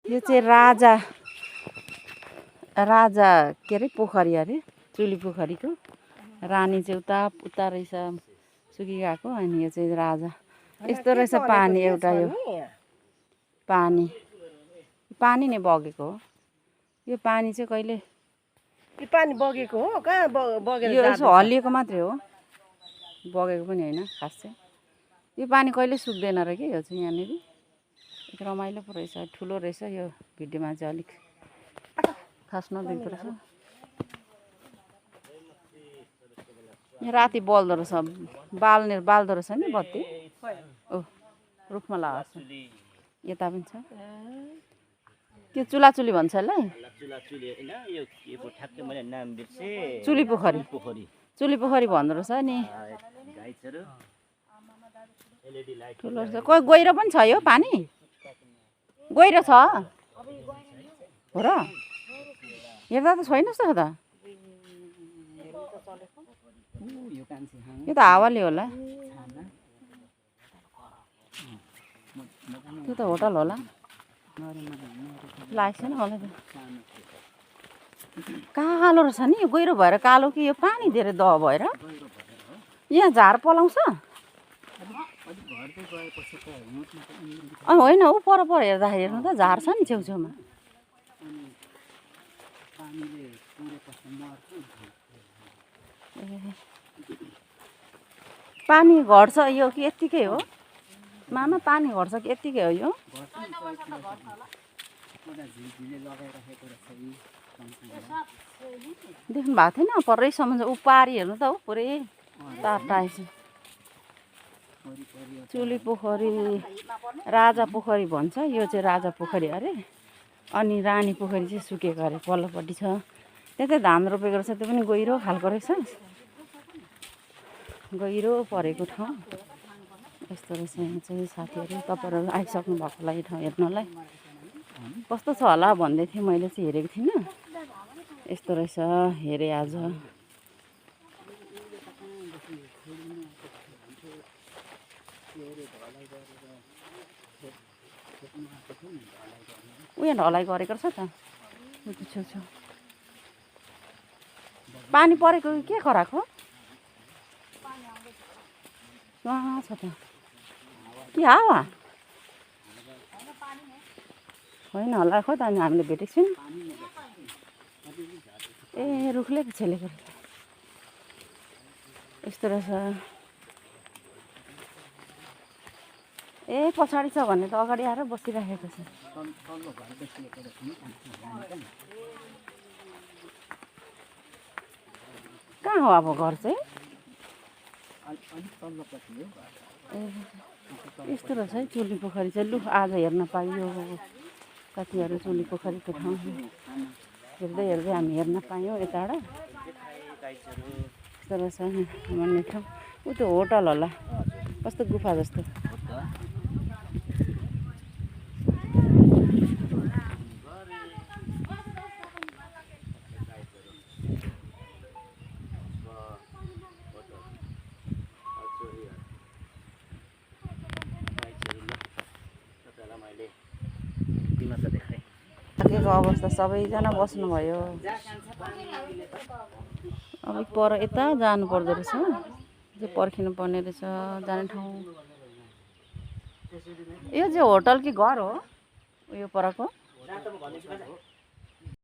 यो चाहिँ राजा राजा के अरे पोखरी अरे चुली पोखरीको रानी चाहिँ उता उता रहेछ सुकिगएको अनि यो चाहिँ राजा यस्तो रहेछ पानी एउटा यो पानी पानी नै बगेको हो यो पानी चाहिँ कहिले यो पानी बगेको हो कहाँ बगेर यो यसो हल्लिएको मात्रै हो बगेको पनि होइन खास चाहिँ यो पानी कहिले सुक्दैन र के यो चाहिँ यहाँनिर एक रमाइलो पो रहेछ ठुलो रहेछ यो भिडियोमा चाहिँ अलिक खास नदेख्दो रहेछ यो राति बल्दो रहेछ बाल्दो रहेछ नि बत्ती ओ रुखमा लगाएको छ यता पनि छ त्यो चुलाचुली भन्छ ल चुली पोखरी चुली पोखरी भन्दो रहेछ नि ठुलो रहेछ कोही गहिरो पनि छ यो पानी गहिरो छ हो र हेर्दा त छैन जस्तो त यो त हावाले होला त्यो त होटल होला लाग्छ नि मलाई त कालो रहेछ नि यो गहिरो भएर कालो कि यो पानी धेरै दह भएर यहाँ झार पलाउँछ होइन ऊ पर हेर्दाखेरि हेर्नु त झार छ नि छेउछेउमा पानी घट्छ यो कि यत्तिकै हो मामा पानी घट्छ कि यत्तिकै हो यो देख्नु भएको थिएन परैसम्म ऊ पारी हेर्नु त ऊ पुरै तार टाएछ चुली पोखरी राजा पोखरी भन्छ यो चाहिँ राजा पोखरी अरे अनि रानी पोखरी चाहिँ सुकेको अरे पल्लोपट्टि छ त्यतै धान रोपेको रहेछ त्यो पनि गहिरो खालको रहेछ गहिरो परेको ठाउँ यस्तो रहेछ यहाँ चाहिँ साथीहरू तपाईँहरू आइसक्नु भएकोलाई ठाउँ हेर्नलाई कस्तो छ होला भन्दै थिएँ मैले चाहिँ हेरेको थिइनँ यस्तो रहेछ हेरेँ आज उयो ढलाइ गरेको रहेछ त छेउछेउ पानी परेको के खराको कहाँ छ त के हावा होइन होला खै त अनि हामीले भेटेको छौँ ए रुखले छेलेको यस्तो रहेछ ए पछाडि छ भन्ने त अगाडि आएर बसिराखेको छ कहाँ हो अब घर चाहिँ यस्तो रहेछ है चुली पोखरी चाहिँ लु आज हेर्न पाइयो साथीहरू चुली पोखरीको ठाउँ हेर्दै हेर्दै हामी हेर्न पायौँ यताबाट यस्तो रहेछ भन्ने ठाउँ ऊ त्यो होटल होला कस्तो गुफा जस्तो थाकेको अवस्था सबैजना बस्नुभयो अब पर यता जानु पर्दो रहेछ त्यो पर्खिनु पर्ने रहेछ जाने ठाउँ यो चाहिँ होटल कि घर हो उयो परको